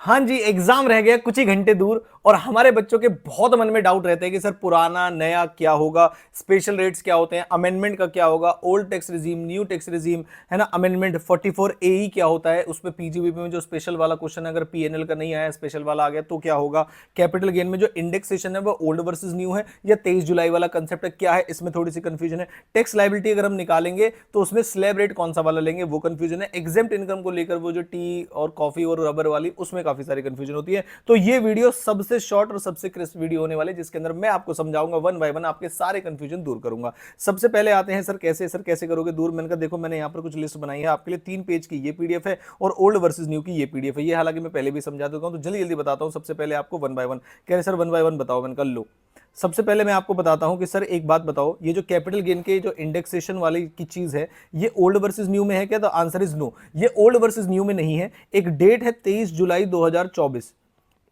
हाँ जी, एग्जाम रह गया कुछ ही घंटे दूर और हमारे बच्चों के बहुत मन में डाउट रहते हैं कि सर पुराना नया क्या होगा, स्पेशल रेट्स क्या होते हैं, अमेंडमेंट का क्या होगा, old tax regime, new tax regime, है ना, अमेंडमेंट 44AE क्या होता है, उसमें पीजीबीपी में जो स्पेशल वाला क्वेश्चन है अगर पीएनएल का नहीं आया स्पेशल वाला आ गया तो क्या होगा, कैपिटल गेन में जो इंडेक्सेशन है वो ओल्ड वर्सेज न्यू है या 23 जुलाई वाला कंसेप्ट है, क्या है, इसमें थोड़ी सी कंफ्यूजन है। टैक्स लायबिलिटी अगर हम निकालेंगे तो उसमें स्लैब रेट कौन सा वाला लेंगे वो कंफ्यूजन है। एग्जेम्प्ट इनकम को लेकर वो जो टी और कॉफी और रबर वाली उसमें काफी सारी कंफ्यूजन होती है। तो ये वीडियो सबसे शॉर्ट और सबसे क्रिस्प वीडियो होने वाली जिसके अंदर मैं आपको समझाऊंगा वन बाय वन, आपके सारे कंफ्यूजन दूर करूंगा। सबसे पहले आते हैं सर कैसे करोगे दूर। मैंने कहा देखो मैंने यहां पर कुछ लिस्ट बनाई है आपके लिए, 3 पेज की ये पीडीएफ है और ओल्ड वर्सेस न्यू की ये पीडीएफ है। ये हालांकि मैं पहले भी समझा देता हूं तो जल्दी जल्दी बताता हूं। सबसे पहले आपको वन बाय वन कह रहे सर वन बाय वन बताओ। मैंने कहा लो, सबसे पहले मैं आपको बताता हूं कि सर एक बात बताओ, ये जो कैपिटल गेन के जो इंडेक्सेशन वाली की चीज है ये ओल्ड वर्सेस न्यू में है क्या? तो आंसर इज नो, ये ओल्ड वर्सेस न्यू में नहीं है। एक डेट है 23 जुलाई 2024,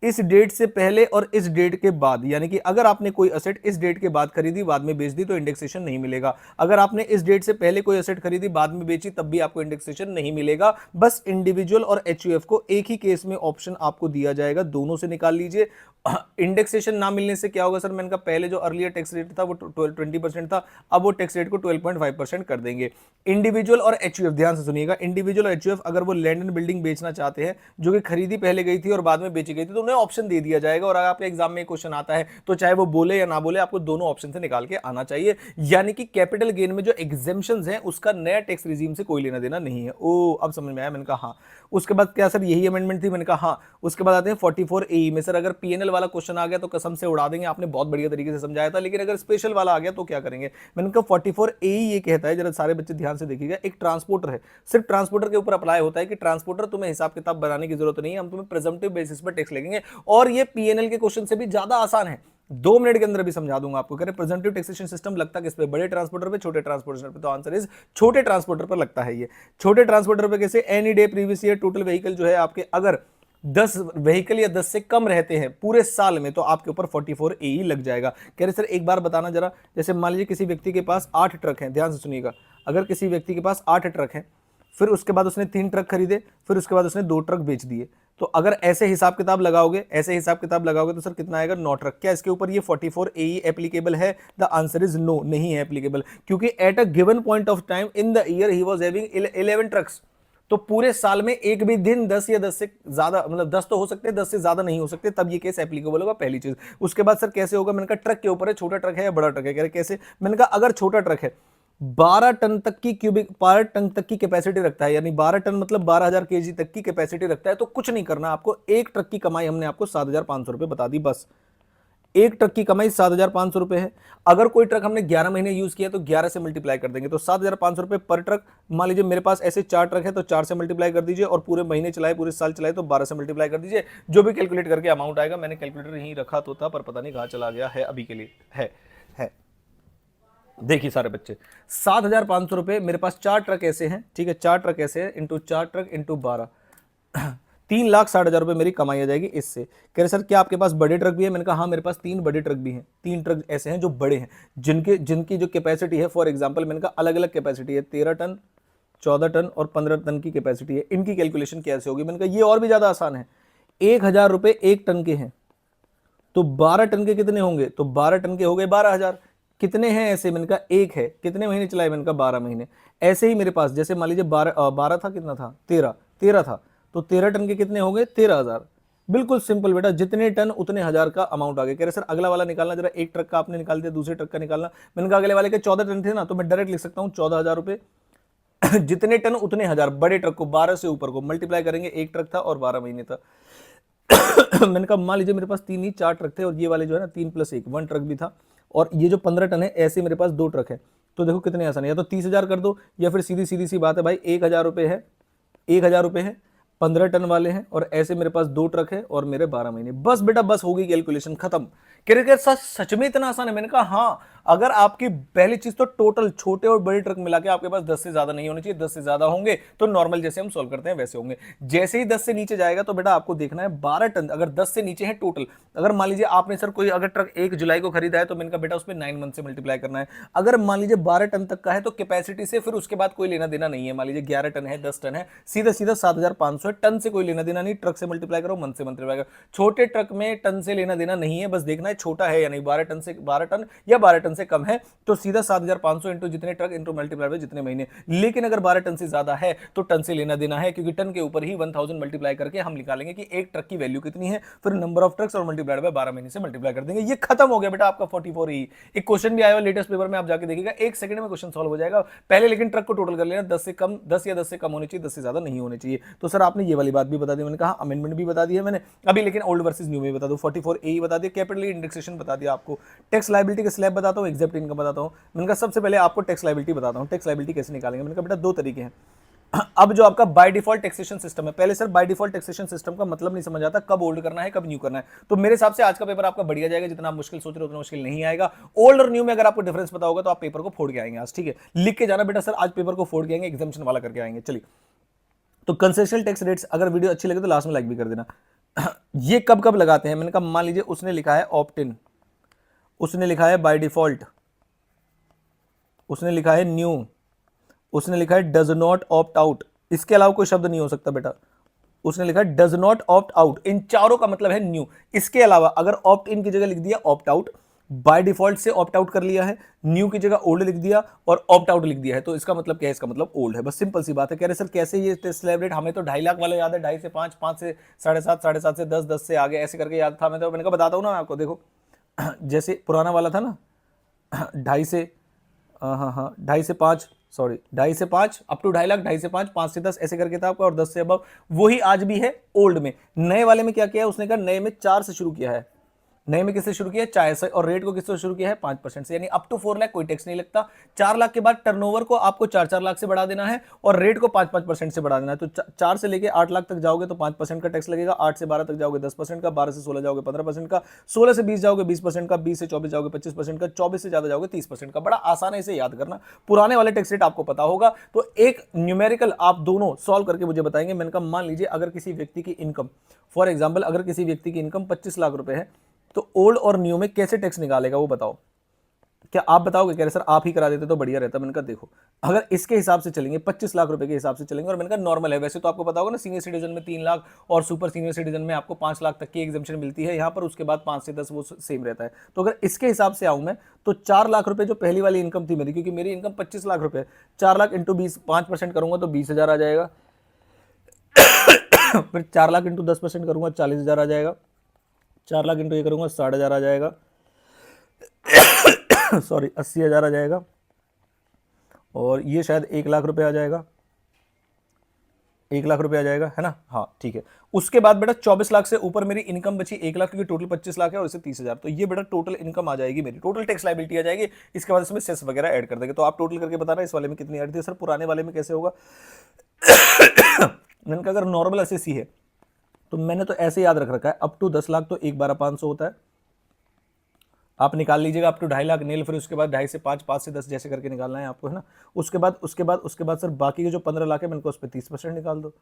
इस डेट से पहले और इस डेट के बाद, यानी कि अगर आपने कोई असेट इस डेट के बाद खरीदी बाद में बेच दी तो इंडेक्सेशन नहीं मिलेगा। अगर आपने इस डेट से पहले कोई असेट खरीदी बाद में बेची तब भी आपको इंडेक्सेशन नहीं मिलेगा। बस इंडिविजुअल और एचयूएफ को एक ही केस में ऑप्शन आपको दिया जाएगा, दोनों से निकाल लीजिए। इंडेक्सेशन ना मिलने से क्या होगा सर? मैंने कहा पहले जो अर्लियर टैक्स रेट था वो 20% था, अब वो टैक्स रेट को 12.5% कर देंगे। इंडिविजुअल और एचयूएफ, ध्यान से सुनिएगा, इंडिविजुअल और एचयूएफ अगर वो लैंड एंड बिल्डिंग बेचना चाहते हैं जो कि खरीदी पहले गई थी और बाद में बेची गई थी तो उन्हें ऑप्शन दे दिया जाएगा। और अगर आपके एग्जाम में क्वेश्चन आता है तो चाहे वो बोले या ना बोले आपको दोनों ऑप्शन से निकाल के आना चाहिए। यानी कि कैपिटल गेन में जो एग्जेम्पशंस हैं उसका नया टैक्स रिजीम से कोई लेना देना नहीं है। ओ अब समझ में आया? मैंने कहा हाँ। उसके बाद क्या सर यही अमेंडमेंट थी? मैंने कहा हाँ। उसके बाद आते हैं 44AE में। सर अगर पीएनएल वाला क्वेश्चन आ गया तो कसम से उड़ा देंगे, आपने बहुत बढ़िया तरीके से समझाया था, लेकिन अगर स्पेशल वाला आ गया तो क्या करेंगे? मैंने कहा 44AE ये कहता है, जरा सारे बच्चे ध्यान से देखिएगा, एक ट्रांसपोर्टर है, सिर्फ ट्रांसपोर्टर के ऊपर अप्लाई होता है कि ट्रांसपोर्टर तुम्हें हिसाब किताब बनाने की जरूरत नहीं है, हम तुम्हें प्रेजम्पटिव बेसिस पर टैक्स लगेंगे। और ये पीएनएल के क्वेश्चन से भी ज्यादा आसान है, 2 मिनट के अंदर भी समझा दूंगा आपको। कह रहे प्रेजेंटिव टैक्सेशन सिस्टम लगता किस पे? बड़े ट्रांसपोर्टर पे, छोटे ट्रांसपोर्टर पे? तो आंसर इज छोटे ट्रांसपोर्टर पर लगता है ये। छोटे ट्रांसपोर्टर पे कैसे? Any day previous year total vehicle जो है आपके, अगर 10 व्हीकल या 10 से कम रहते हैं पूरे साल में तो आपके ऊपर 44AE लग जाएगा। कह रहे सर एक बार बताना जरा, जैसे मान लीजिए किसी व्यक्ति के पास 8 ट्रक हैं, ध्यान से सुनिएगा, अगर किसी व्यक्ति के पास 8 ट्रक हैं, फिर उसके बाद उसने 3 ट्रक खरीदे, फिर उसके बाद उसने 2 ट्रक बेच दिए, तो अगर ऐसे हिसाब किताब लगाओगे तो सर कितना आएगा? 9 ट्रक। क्या इसके ऊपर ये 44AE एप्लीकेबल है? द आंसर इज नो, नहीं है एप्लीकेबल, क्योंकि at a given point of time in the year he was having 11 trucks. तो पूरे साल में एक भी दिन 10 या 10 से ज्यादा, मतलब 10 तो हो सकते हैं, 10 से ज्यादा नहीं हो सकते, तब ये केस एप्लीकेबल होगा, पहली चीज। उसके बाद सर कैसे होगा? मैंने कहा ट्रक के ऊपर है, छोटा ट्रक है या बड़ा ट्रक है। कह रहे कैसे? मैंने कहा अगर छोटा ट्रक है 12 टन तक की क्यूबिक 12 टन तक की कैपेसिटी रखता है, यानी 12 टन मतलब 12,000 केजी तक की कैपेसिटी रखता है, तो कुछ नहीं करना आपको। एक ट्रक की कमाई हमने आपको 7,500 रुपए बता दी, बस एक ट्रक की कमाई 7,500 रुपए है। अगर कोई ट्रक हमने 11 महीने यूज किया तो 11 से मल्टीप्लाई कर देंगे, तो 7,500 रुपए पर ट्रक। मान लीजिए मेरे पास ऐसे 4 ट्रक है तो 4 से मल्टीप्लाई कर दीजिए, और पूरे महीने चलाए, पूरे साल चलाए तो 12 से मल्टीप्लाई कर दीजिए, जो भी कैलकुलेट करके अमाउंट आएगा। मैंने कैलकुलेटर यहीं रखा तो था पर पता नहीं कहां चला गया है, अभी के लिए है। देखिए सारे बच्चे, 7,500 रुपए मेरे पास 4 ट्रक ऐसे हैं, ठीक है, 4 ट्रक ऐसे हैं, इंटू 4 ट्रक इंटू 12, 3,60,000 रुपए मेरी कमाई आ जाएगी इससे। कह रहे सर क्या आपके पास बड़े ट्रक भी है? मैंने कहा हाँ मेरे पास 3 बड़े ट्रक भी हैं, 3 ट्रक ऐसे हैं जो बड़े हैं, जिनकी जो कैपेसिटी है, फॉर एग्जाम्पल मैंने कहा अलग अलग कैपेसिटी है, 13 टन, 14 टन और 15 टन की कैपेसिटी है। इनकी कैलकुलेशन कैसे होगी? मैंने कहा ये और भी ज्यादा आसान है। 1,000 रुपए 1 टन के हैं तो 12 टन के कितने होंगे? तो 12 टन के हो गए 12,000। कितने हैं ऐसे? मैंने कहा एक है। कितने महीने चलाए? मैंने कहा 12 महीने। ऐसे ही मेरे पास जैसे मान लीजिए 12 था, कितना था? 13 था, तो 13 टन के कितने हो गए? 13,000। बिल्कुल सिंपल बेटा, जितने टन उतने हजार का अमाउंट आ गया। कह रहे सर अगला वाला निकालना जरा, एक ट्रक का आपने निकाल दिया, दूसरे ट्रक का निकालना। मैंने कहा अगले वाले के 14 टन थे ना, तो मैं डायरेक्ट लिख सकता हूं 14,000 रुपए। जितने टन उतने हजार, बड़े ट्रक को 12 से ऊपर को मल्टीप्लाई करेंगे, एक ट्रक था और 12 महीने था। मैंने कहा मान लीजिए मेरे पास 4 ट्रक थे और ये वाले जो है ना 3 + 1 ट्रक भी था, और ये जो 15 टन है ऐसे मेरे पास 2 ट्रक है। तो देखो कितने आसान है, या तो 30,000 कर दो, या फिर सीधी सीधी सी बात है भाई, 1,000 रुपए है, 1,000 रुपए है, 15 टन वाले हैं, और ऐसे मेरे पास 2 ट्रक है और मेरे 12 महीने। बस बेटा बस, होगी कैलकुलेशन खत्म। कह रहे सच में इतना आसान है? मैंने कहा हाँ, अगर आपकी पहली चीज तो टोटल छोटे और बड़े ट्रक मिला के आपके पास 10 से ज्यादा नहीं होने चाहिए, 10 से ज्यादा होंगे तो नॉर्मल जैसे हम सॉल्व करते हैं वैसे होंगे। जैसे ही 10 से नीचे जाएगा तो बेटा आपको देखना है 12 टन, अगर 10 से नीचे है टोटल, अगर मान लीजिए आपने सर कोई अगर ट्रक 1 जुलाई को खरीदा है तो मैंने कहा बेटा उसमें 9 मंथ से मल्टीप्लाई करना है। अगर मान लीजिए 12 टन तक का है तो कैपेसिटी से फिर उसके बाद कोई लेना देना नहीं है। मान लीजिए 11 टन है, 10 टन है, सीधा सीधा 7,500 है, टन से कोई लेना देना नहीं, ट्रक से मल्टीप्लाई करो, मंथ से मल्टीप्लाई करो। छोटे ट्रक में टन से लेना देना नहीं है, बस देखना है छोटा है या नहीं, 12 टन से 12 टन या 12 टन से कम है तो सीधा 7,500 इंटू जितने ट्रक इंटू मल्टीप्लाई बाय जितने महीने। लेकिन अगर 12 टन से ज्यादा है तो टन से लेना देना है, क्योंकि टन के ऊपर ही 1000 मल्टीप्लाई करके हम निकालेंगे कि एक ट्रक की वैल्यू कितनी है, फिर नंबर ऑफ ट्रक्स और मल्टीप्लाइड बाय 12 महीने से मल्टीप्लाई कर देंगे। ये खत्म हो गया बेटा आपका 44E। एक क्वेश्चन भी आया हुआ लेटेस्ट पेपर में, आप जाके देखिएगा, एक सेकंड में क्वेश्चन सॉल्व हो जाएगा। पहले लेकिन ट्रक को टोटल कर लेना, 10 से कम, 10 या 10 से कम होने चाहिए, 10 से ज्यादा नहीं होने चाहिए। तो सर आपने ये वाली बात भी बता दी, मैंने कहा अमेंडमेंट भी बता दी है मैंने अभी, लेकिन ओल्ड वर्सेस न्यू में बता दूं, 44A बता दिया, कैपिटल इंडेक्सेशन बता दिया आपको, टैक्स लायबिलिटी का स्लैब बताता हूं, एग्जैक्ट इनकम बताता हूं। मैंने कहा सबसे पहले आपको टैक्स लायबिलिटी बताता हूं, टैक्स लायबिलिटी कैसे निकालेंगे। मैंने कहा बेटा दो तरीके हैं। अब जो आपका बाय डिफॉल्ट टैक्सेशन सिस्टम है, पहले sir by default taxation system का मतलब नहीं समझ आता, कब ओल्ड करना है कब न्यू करना है। तो मेरे हिसाब से आज का पेपर आपका बढ़िया जाएगा, जितना आप मुश्किल सोच रहे हो उतना मुश्किल नहीं आएगा। ओल्ड और न्यू में अगर आपको डिफरेंस पता होगा तो आप पेपर को फोड़ के आएंगे आज, ठीक है, लिख के जाना बेटा सर आज पेपर को फोड़ के आएंगे, एग्जामिनेशन वाला करके आएंगे। चलिए, तो कंसेशनल टैक्स रेट्स, अगर वीडियो अच्छी लगे तो लास्ट में लाइक भी कर देना। ये कब कब लगाते हैं, मैंने कहा मान लीजिए उसने लिखा है ऑप्ट इन, उसने लिखा है बाय डिफॉल्ट, उसने लिखा है न्यू, उसने लिखा है डज नॉट ऑप्ट आउट, इसके अलावा कोई शब्द नहीं हो सकता बेटा। उसने लिखा है डज नॉट ऑप्ट आउट, इन चारों का मतलब है न्यू। इसके अलावा अगर ऑप्ट इन की जगह लिख दिया ऑप्ट आउट, बाय डिफॉल्ट से ऑप्ट आउट कर लिया है, न्यू की जगह ओल्ड लिख दिया और ऑप्ट आउट लिख दिया है, तो इसका मतलब क्या है, इसका मतलब ओल्ड है। बस सिंपल सी बात है। कह रहे सर कैसे ये टेस्ट स्लैब रेट, हमें तो 2.5 लाख वाला याद है, 2.5 से 5, 5 से 7.5, 7.5 से 10, 10 से आगे ऐसे करके याद था। मैंने कहा बताता हूँ ना आपको, देखो जैसे पुराना वाला था ना 2.5 से, हाँ 2.5 से 5, सॉरी 2.5 से 5 अप टू 2.5 लाख, 2.5 से 5, 5 से 10 ऐसे करके था आपका, और 10 से अबव वही आज भी है ओल्ड में। नए वाले में क्या किया है उसने कहा, नए में 4 से शुरू किया है, नए में किससे शुरू किया है 4 से, और रेट को किससे शुरू किया है 5% से, यानी अप टू 4 लाख कोई टैक्स नहीं लगता। 4 लाख के बाद टर्नओवर को आपको 4-4 लाख से बढ़ा देना है और रेट को 5-5% से बढ़ा देना है। तो 4 से लेके 8 लाख तक जाओगे तो 5% का टैक्स लगेगा, 8 से 12 तक जाओगे 10% का, 12 से 16 जाओगे 15% का, 16 से 20 जाओगे 20% का, 20 से 24 जाओगे 25% का, 24 से ज्यादा जाओगे 30% का। बड़ा आसान है इसे याद करना, पुराने वाले टैक्स रेट आपको पता होगा। तो एक न्यूमेरिकल आप दोनों सॉल्व करके मुझे बताएंगे। मैंने कहा मान लीजिए अगर किसी व्यक्ति की इनकम, फॉर एग्जाम्पल अगर किसी व्यक्ति की इनकम 25 लाख रुपए है तो ओल्ड और न्यू में कैसे टैक्स निकालेगा वो बताओ। क्या आप बताओगे? कह रहे सर आप ही करा देते तो बढ़िया रहता। मैंने कहा देखो अगर इसके हिसाब से चलेंगे 25 लाख रुपए के हिसाब से चलेंगे, और मैंने कहा नॉर्मल है, वैसे तो आपको पता होगा ना सीनियर सिटीजन में 3 लाख और सुपर सीनियर सिटीजन में आपको 5 लाख तक की एग्जेम्पशन मिलती है, यहाँ पर उसके बाद 5 से 10 वो सेम रहता है। तो अगर इसके हिसाब से आऊं मैं तो 4 लाख रुपए जो पहली वाली इनकम थी मेरी, क्योंकि मेरी इनकम 25 लाख रुपए, 4 लाख इंटू 20, 5% करूंगा तो 20,000 आ जाएगा, फिर 4 लाख इंटू 10% करूंगा 40,000 आ जाएगा, 4 लाख इंटू ये करूंगा 60,000 आ जाएगा, सॉरी 80,000 आ जाएगा, और ये शायद 1 लाख रुपए आ जाएगा, 1 लाख रुपए आ जाएगा, है ना? हाँ ठीक है। उसके बाद बेटा 24 लाख से ऊपर मेरी इनकम बची 1 लाख, क्योंकि टोटल 25 लाख है और इसे 30,000, तो ये बेटा टोटल इनकम आ जाएगी मेरी, टोटल टैक्स लायबिलिटी आ जाएगी। इसके बाद इसमें सेस वगैरह ऐड कर देंगे। तो आप टोटल करके बताना इस वाले में कितनी ऐड थी। सर पुराने वाले में कैसे होगा? मैंने कहा अगर नॉर्मल एसएससी है तो मैंने तो ऐसे याद रख रखा है अप टू 10 लाख तो 1,12,500 होता है, आप निकाल लीजिएगा अप टू 2.5 लाख नील, फिर उसके बाद 2.5 से 5, 5 से 10 जैसे करके निकालना है आपको, है ना? उसके बाद सर बाकी के जो 15 लाख है मैंने को उस पर 30% निकाल दो,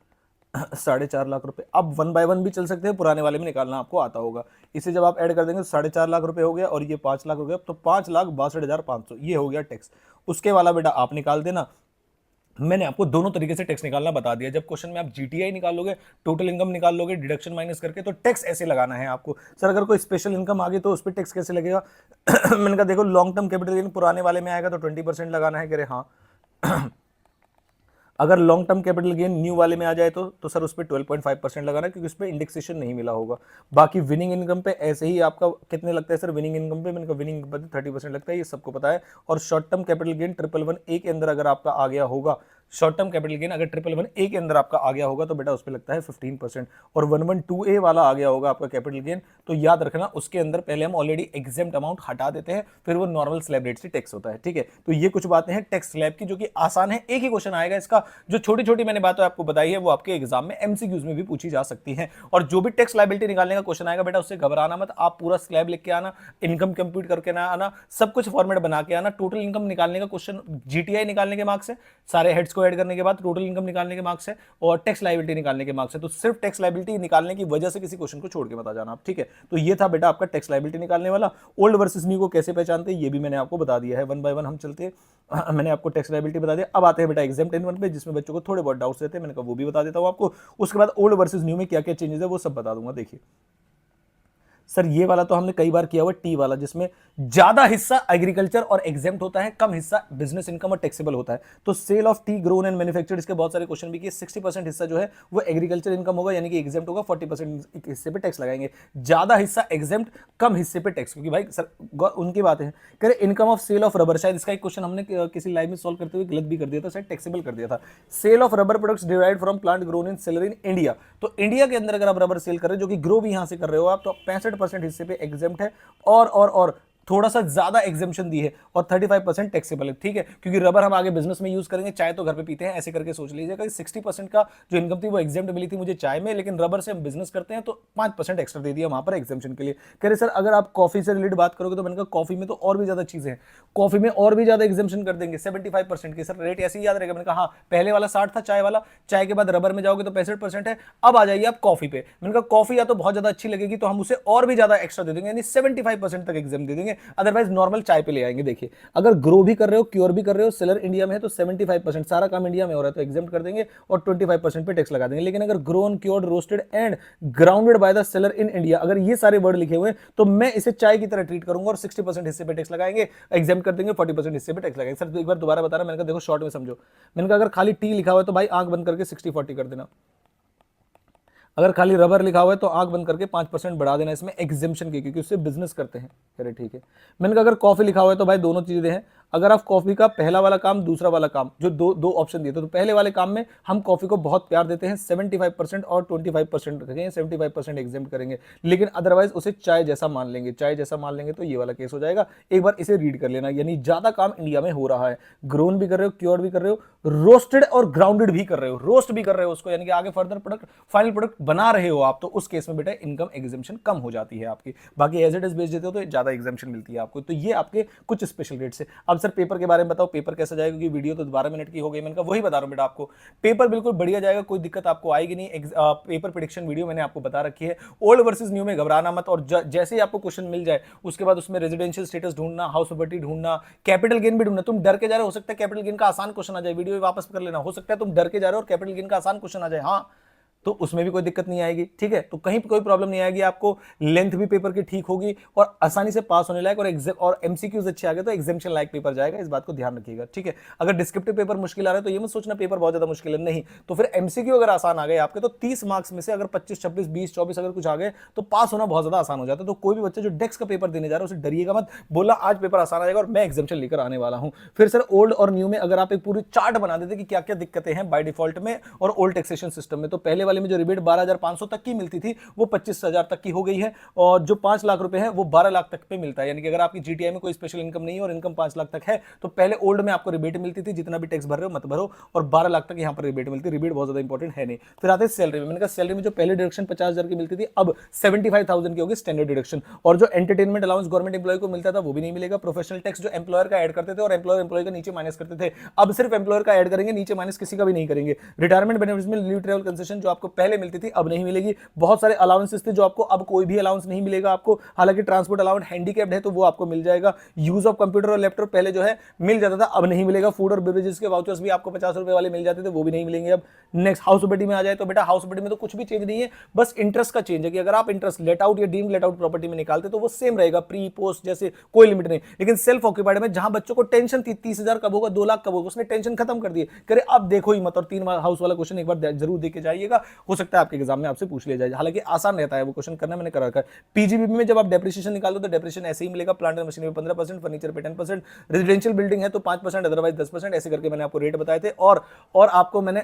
4.5 लाख रुपए। अब 1 बाय 1 भी चल सकते हैं, पुराने वाले में निकालना आपको आता होगा। इसे जब आप ऐड कर देंगे तो 4.5 लाख रुपए हो गया और ये 5 लाख हो गया, तो 5,62,500 ये हो गया टैक्स। उसके वाला बेटा आप निकाल देना। मैंने आपको दोनों तरीके से टैक्स निकालना बता दिया। जब क्वेश्चन में आप जीटीआई निकालोगे, टोटल इनकम निकाल लोगे डिडक्शन माइनस करके, तो टैक्स ऐसे लगाना है आपको। सर अगर कोई स्पेशल इनकम आ गई तो उस पर टैक्स कैसे लगेगा? मैंने कहा देखो लॉन्ग टर्म कैपिटल गेन पुराने वाले में आएगा तो 20% लगाना है। कह रहे हाँ। अगर long term capital gain new वाले में आ जाए तो सर उस पर 12.5% लगाना है, क्योंकि उस पर इंडेक्सेशन नहीं मिला होगा। बाकी विनिंग इनकम पे ऐसे ही आपका कितने लगता है सर? विनिंग इनकम पे मैंने कहा विनिंग इनकम पे 30% लगता है, ये सबको पता है। और short term capital gain 111A के अंदर अगर आपका आ गया होगा शॉर्ट टर्म कैपिटल गेन अगर 111A के अंदर आपका आ गया होगा तो बेटा उस पर लगता है 15%, और 112A वाला आ गया होगा आपका कैपिटल गेन, तो याद रखना उसके अंदर पहले हम ऑलरेडी एग्जेम्प्ट अमाउंट हटा देते हैं, फिर वो नॉर्मल स्लैब रेट से टैक्स होता है। ठीक है, तो ये कुछ बातें हैं टैक्स स्लैब की जो कि आसान है, एक ही क्वेश्चन आएगा इसका। जो छोटी छोटी मैंने बातें आपको बताई है वो आपके एग्जाम में एमसीक्यूज में भी पूछी जा सकती है। और जो भी टैक्स लायबिलिटी निकालने का क्वेश्चन आएगा बेटा उससे घबराना मत, आप पूरा स्लैब लिख के आना, इनकम कंप्यूट करके ना आना, सब कुछ फॉर्मेट बना के आना। टोटल इनकम निकालने का क्वेश्चन जीटीआई निकालने के मार्क्स है, सारे हेड्स को ऐड करने के बाद टोटल इनकम निकालने के मार्क्स है, और टैक्स लायबिलिटी निकालने के मार्क्स है। तो सिर्फ टैक्स लायबिलिटी निकालने की वजह से किसी क्वेश्चन को छोड़ के बता जाना आप। ठीक है, तो ये था बेटा आपका टैक्स लायबिलिटी निकालने वाला। ओल्ड वर्सेस न्यू को कैसे पहचानते हैं ये भी मैंने आपको बता दिया है, वन बाय वन हम चलते हैं। मैंने आपको टैक्स लायबिलिटी बता दिया। अब आते हैं बेटा एग्जाम 10-1 पे, जिसमें बच्चों को थोड़े बहुत डाउट्स रहते हैं, मैंने कहा वो भी बता देता हूं आपको। उसके बाद ओल्ड वर्सेस न्यू में क्या क्या चेंजेस है वो सब बता दूंगा। देखिए सर ये वाला तो हमने कई बार किया हुआ, टी वाला, जिसमें ज्यादा हिस्सा एग्रीकल्चर और एग्जेम्प्ट होता है, कम हिस्सा बिजनेस इनकम और टैक्सेबल होता है। तो sale of tea grown and manufactured, इसके बहुत सारे क्वेश्चन भी किए। 60% हिस्सा जो है वो एग्रीकल्चर इनकम होगा, यानी कि एग्जेम्प्ट होगा, 40% हिस्से पे टैक्स लगाएंगे। ज्यादा हिस्सा एग्जेम्प्ट, कम हिस्से पे टैक्स, क्योंकि भाई सर उनकी बातें हैं। कह रहे income of sale of rubber, शायद इसका एक क्वेश्चन हमने किसी लाइव में सॉल्व करते हुए गलत भी कर दिया था, शायद टैक्सेबल कर दिया था। Sale of rubber products derived from plant grown in seller in India, तो इंडिया के अंदर अगर आप रबर सेल कर रहे हो जो कि ग्रो भी यहां से कर रहे हो आप, तो 65% हिस्से पे एग्जेम्प्ट है, और थोड़ा सा ज्यादा एग्जेम्पशन दी है, और 35% टैक्सेबल है। ठीक है, क्योंकि रबर हम आगे बिजनेस में यूज करेंगे, चाय तो घर पे पीते हैं, ऐसे करके सोच लीजिएगा कि 60% का जो इनकम थी वो एग्जेम्प्ट मिली थी मुझे चाय में, लेकिन रबर से हम बिजनेस करते हैं तो 5% एक्स्ट्रा दे दिया वहां पर एग्जेम्पशन के लिए। कह रहे सर अगर आप कॉफी से रिलेटेड बात करोगे तो मैंने कहा कॉफी में तो और भी ज्यादा चीजें हैं, कॉफी में और भी ज्यादा एग्जेम्पशन कर देंगे 75% की। सर रेट ऐसे ही याद रहेगा? मैंने कहा हाँ, पहले वाला 60 था चाय वाला, चाय के बाद रबर में जाओगे तो 65% है। अब आ जाइए आप कॉफी पे, मैंने कहा कॉफी या तो बहुत ज्यादा अच्छी लगेगी तो हम उसे और भी ज्यादा एक्स्ट्रा दे देंगे, यानी 75% तक एग्जाम दे देंगे, अदरवाइज नॉर्मल चाय पे ले आएंगे। देखिए अगर ग्रो भी कर रहे हो, क्योर भी कर रहे हो, सेलर इंडिया में है तो 75%, सारा काम इंडिया में हो रहा है तो एग्जाम्प्ट कर देंगे और 25% पे टैक्स लगा देंगे। लेकिन अगर grown, cured, roasted and grounded by the seller in India, अगर ये सारे वर्ड लिखे हुए हैं तो मैं इसे चाय की तरह ट्रीट करूंगा और 60% हिस्से पे टैक्स लगाएंगे, एग्जाम्प्ट कर देंगे, 40% हिस्से पे टैक्स लगाएंगे। सर एक बार दोबारा बता रहा, मैंने कहा देखो शॉर्ट में समझो। मैंने कहा अगर खाली टी लिखा हुआ है तो भाई आंख बंद करके 60-40 कर देना, अगर खाली रबर लिखा हुआ है तो आंख बंद करके 5% बढ़ा देना इसमें एग्जेम्पशन की, क्योंकि उससे बिजनेस करते हैं। अरे ठीक है। मैंने कहा अगर कॉफी लिखा हुआ है तो भाई दोनों चीजें हैं, अगर आप कॉफी का पहला वाला काम, दूसरा वाला काम, जो दो ऑप्शन दिए तो पहले वाले काम में हम कॉफी को बहुत प्यार देते हैं, 75% और 25% रखेंगे, 75% एग्जेम्प्ट करेंगे, लेकिन अदरवाइज उसे चाय जैसा मान लेंगे, चाय जैसा मान लेंगे तो ये वाला केस हो जाएगा। एक बार इसे रीड कर लेना, यानी ज्यादा काम इंडिया में हो रहा है, ग्रोन भी कर रहे हो, क्योर भी कर रहे हो, रोस्टेड और ग्राउंडेड भी कर रहे हो, रोस्ट भी कर रहे हो उसको, यानी कि आगे फर्दर प्रोडक्ट, फाइनल प्रोडक्ट बना रहे हो आप, तो उस केस में बेटा इनकम एग्जेम्पशन कम हो जाती है आपकी। बाकी एज इट इज बेच देते हो तो ज्यादा एग्जेम्पशन मिलती है आपको। तो ये आपके कुछ स्पेशल रेट्स है। अब सर पेपर के बारे में बताओ, पेपर कैसा जाएगा, क्योंकि वीडियो तो 12 मिनट की हो गई। मैंने कहा वही बता रहा हूं बेटा आपको, पेपर बिल्कुल बढ़िया जाएगा, कोई दिक्कत आपको आएगी नहीं। पेपर प्रेडिक्शन वीडियो मैंने आपको बता रखी है। ओल्ड वर्सेस न्यू में घबराना मत, और जैसे ही आपको क्वेश्चन मिल जाए उसके बाद उसमें रेजिडेंशियल स्टेटस ढूंढना, हाउस प्रॉपर्टी ढूंढना, कैपिटल गेन भी ढूंढना। तुम डर के जा रहे हो सकता है कैपिटल गेन का आसान क्वेश्चन आ जाए, वीडियो वापस कर लेना, हो सकता है तुम डर के जा रहे हो और कैपिटल गेन का आसान क्वेश्चन आ जाए, हाँ तो उसमें भी कोई दिक्कत नहीं आएगी। ठीक है, तो कहीं कोई प्रॉब्लम नहीं आएगी आपको, लेंथ भी पेपर की ठीक होगी और आसानी से पास होने लायक, और एमसीक्यूज अच्छे आ गए तो एग्जामिनेशन लायक पेपर जाएगा, इस बात को ध्यान रखिएगा। ठीक है, अगर डिस्क्रिप्टिव पेपर मुश्किल आ रहा है तो ये मत सोचना पेपर बहुत ज्यादा मुश्किल है, नहीं। तो फिर एमसीक्यू अगर आसान आ गए आपके तो 30 मार्क्स में से अगर 25, 26, 20, 24 अगर कुछ आ गए तो पास होना बहुत ज्यादा आसान हो जाता है। तो कोई भी बच्चा जो डेक्स का पेपर देने जा रहा है उसे डरिएगा मत, बोला आज पेपर आसान आ जाएगा और मैं एग्जामिनेशन लेकर आने वाला हूं। फिर सर ओल्ड और न्यू में अगर आप एक पूरी चार्ट बना देते कि क्या क्या दिक्कतें हैं बाय डिफॉल्ट में और ओल्ड टैक्सेशन सिस्टम में, तो पहले वाले में जो रिबेट 12,500 तक की मिलती थी वो 25,000 तक की हो गई है, और जो 5 लाख रुपए है वो 12 लाख तक पे मिलता है। यानी कि अगर आपकी जीटीआई में कोई स्पेशल इनकम नहीं है और इनकम 5 लाख तक है तो पहले ओल्ड में आपको रिबेट मिलती थी, जितना भी टैक्स भर रहे हो मत भरो, और 12 लाख तक यहां पर रिबेट मिलती है। रिबेट बहुत ज्यादा इंपॉर्टेंट है नहीं। फिर आते हैं सैलरी में। मैंने कहा सैलरी में जो पहले डिडक्शन 50,000 की मिलती थी अब 75,000 की होगी स्टैंडर्ड डिडक्शन, और जो एंटरटेनमेंट अलाउंस गवर्नमेंट एम्प्लॉय को मिलता था वो भी नहीं मिलेगा। प्रोफेशनल टैक्स जो एम्प्लॉयर का ऐड करते थे और एम्प्लॉयर एम्प्लॉय का नीचे माइनस करते थे, अब सिर्फ एम्प्लॉयर का ऐड करेंगे, नीचे माइनस किसी का भी नहीं करेंगे। रिटायरमेंट बेनिफिट्स में लीव ट्रैवल कंसेशन जो आपको पहले मिलती थी अब नहीं मिलेगी। बहुत सारे अलाउंसेस थे जो आपको अब कोई भी अलाउंस नहीं मिलेगा आपको, हालांकि ट्रांसपोर्ट अलाउंस हैंडीकैप्ड है तो वो आपको मिल जाएगा। यूज ऑफ कंप्यूटर और लैपटॉप पहले जो है मिल जाता था अब नहीं मिलेगा। फूड और बेवरेजेस के वाउचर्स भी आपको 50 रुपए वाले मिल जाते थे वो भी नहीं मिलेंगे अब। नेक्स्ट हाउस प्रॉपर्टी में आ जाए तो बेटा हाउस प्रॉपर्टी में तो कुछ भी चेंज नहीं है, बस इंटरेस्ट का चेंज है कि अगर आप इंटरेस्ट लेट आउट या डीम लेट आउट प्रॉपर्टी में निकालते तो वो सेम रहेगा, प्री पोस्ट जैसे कोई लिमिट नहीं। लेकिन सेल्फ ऑक्यूपाइड में जहां बच्चों को टेंशन थी 30,000 कब होगा, 2 लाख कब होगा, उसने टेंशन खत्म कर दी। करे अब देखो ही मत, और 3 हाउस वाला क्वेश्चन एक बार जरूर देके जाइएगा, हो सकता है आपके एग्जाम में आपसे पूछ लिया जाए, हालांकि आसान रहता है वो क्वेश्चन करना, मैंने करा रखा है। पीजीबीबी में जब आप डेप्रिसिएशन निकालो तो डेप्रिसिएशन ऐसे ही मिलेगा, प्लांट एंड मशीनरी पे 15%, फर्नीचर पे 10%, रेजिडेंशियल बिल्डिंग है तो 5%, अदरवाइज 10%, ऐसे करके मैंने आपको रेट बताए थे। और आपको मैंने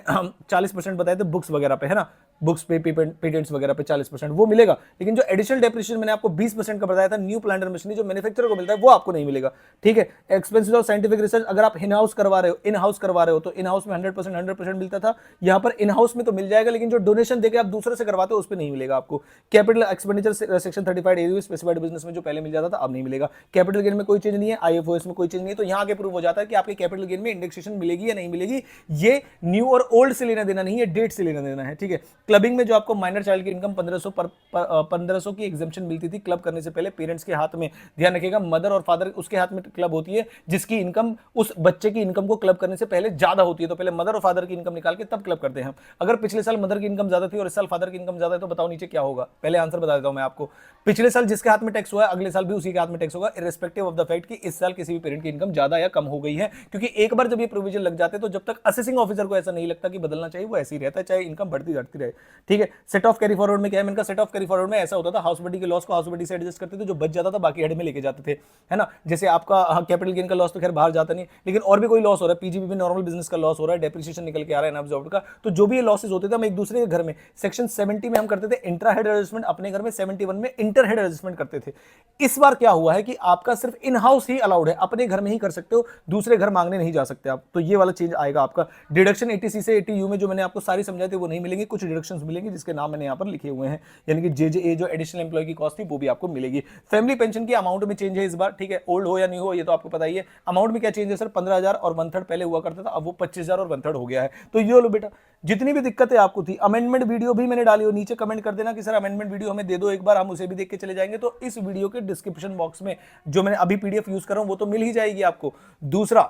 40% बताए थे बुक्स वगैरह पे, है ना, बुक्स पे, पेटेंट्स वगैरह पे 40% वो मिलेगा। लेकिन जो एडिशनल डेप्रिसिएशन मैंने आपको 20% का बताया था न्यू प्लांट एंड मशीनरी जो मैन्युफैक्चरर को मिलता है वो आपको नहीं मिलेगा, ठीक है। एक्सपेंसेस ऑफ साइंटिफिक रिसर्च अगर आप इन हाउस करवा रहे हो तो इन हाउस में 100% मिलता था, यहां पर इन हाउस में तो मिल जाएगा, लेकिन जो डोनेशन देके आप दूसरे से करवाते हो उस पर नहीं मिलेगा आपको। Capital expenditure section 35 AU specified business में जो पहले मिल जाता था अब नहीं मिलेगा। कैपिटल गेन में कोई चेंज नहीं है, आईएफओएस में कोई चेंज नहीं है, तो यहां आगे प्रूव हो जाता है कि आपके कैपिटल गेन में इंडेक्सेशन मिलेगी या नहीं मिलेगी। ये न्यू और ओल्ड से लेना देना नहीं है, डेट से लेना देना है, ठीक है। क्लबिंग में जो आपको माइनर चाइल्ड की इनकम 1500 की एग्जेम्पशन मिलती थी क्लब करने से पहले, पेरेंट्स के हाथ में, ध्यान रखिएगा, मदर और फादर उसके हाथ में क्लब होती है जिसकी इनकम उस बच्चे की इनकम को क्लब करने से पहले ज्यादा होती है, तो पहले मदर और फादर की इनकम निकाल के तब क्लब करते हैं हम। अगर पिछले साल मदर की इनकम ज्यादा थी और इस साल फादर की इनकम ज्यादा है तो बताओ नीचे क्या होगा, पहले आंसर बता देता हूं मैं आपको। पिछले साल जिसके हाथ में टैक्स हुआ है अगले साल भी उसी के हाथ में टैक्स होगा, इररिस्पेक्टिव ऑफ द फैक्ट कि इस साल किसी भी पेरेंट की इनकम ज्यादा या कम हो गई है, क्योंकि एक बार जब ये प्रोविजन लग जाते हैं तो जब तक असेसिंग ऑफिसर को ऐसा नहीं लगता कि बदलना चाहिए वो ऐसे ही रहता है, चाहे इनकम बढ़ती घटती रहे, ठीक है। सेट ऑफ कैरी फॉरवर्ड में क्या है, मैंने कहा सेट ऑफ कैरी फॉरवर्ड में ऐसा होता था हाउस बडी के लॉस को हाउस बडी से एडजस्ट करते थे, जो बच जाता था बाकी हेड में लेके जाते थे, है ना। जैसे आपका कैपिटल गेन का लॉस तो खैर बाहर जाता नहीं, लेकिन और भी कोई लॉस हो रहा है, पीजीबी में नॉर्मल बिजनेस का लॉस हो रहा है, डेप्रिसिएशन निकल के आ रहा है अनअब्सॉर्ब्ड का, तो जो भी ये लॉसेस होते थे हम एक दूसरे के घर में सेक्शन 70 में हम करते थे इंट्रा हेड एडजस्टमेंट, अपने घर में 71 में इंटर हेड एडजस्टमेंट करते थे। इस बार क्या हुआ है कि आपका सिर्फ इन हाउस ही अलाउड है, अपने घर में ही कर सकते हो, दूसरे घर मांगने नहीं जा सकते आप, तो ये वाला चेंज आएगा आपका। डिडक्शन 80C से 80U में जो मैंने आपको सारी समझाई थी वो नहीं मिलेंगे, कुछ डिडक्शंस मिलेंगे जिसके नाम मैंने यहां पर लिखे हुए हैं, यानी कि जेजेए जो एडिशनल एम्प्लॉय की कॉस्ट थी वो भी आपको मिलेगी। फैमिली पेंशन की अमाउंट में चेंज है इस बार, ठीक है, ओल्ड हो या न्यू हो ये तो आपको पता ही है। अमाउंट में क्या चेंज है सर, 15,000 और 1/3 पहले हुआ करता था, अब वो 25,000 और 1/3 हो गया है। तो ये लो बेटा, जितनी भी दिक्कतें आपको थी, अमेंडमेंट वीडियो भी मैंने डाली हो, नीचे कमेंट कर देना कि सर अमेंडमेंट वीडियो हमें दे दो एक बार, हम उसे भी देख के चले जाएंगे। तो इस वीडियो के डिस्क्रिप्शन बॉक्स में जो मैंने अभी पीडीएफ यूज कर रहा हूं वो तो मिल ही जाएगी आपको। दूसरा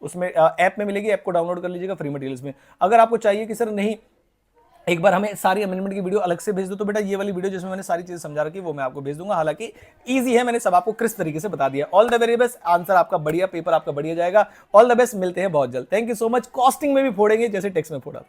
उसमें ऐप में मिलेगी, ऐप को डाउनलोड कर लीजिएगा फ्री मटेरियल्स में। अगर आपको चाहिए कि सर नहीं एक बार हमें सारी अमेंडमेंट की वीडियो अलग से भेज दो, तो बेटा ये वाली वीडियो जिसमें मैंने सारी चीजें समझा रखी वो मैं आपको भेज दूंगा, हालांकि इजी है, मैंने सब आपको क्रिस्प तरीके से बता दिया। All the very best, answer आपका बढ़िया, पेपर आपका बढ़िया जाएगा। ऑल द बेस्ट, मिलते हैं बहुत जल्द। Thank you so much. Costing में भी फोड़ेंगे जैसे टेक्स्ट में फोड़ा।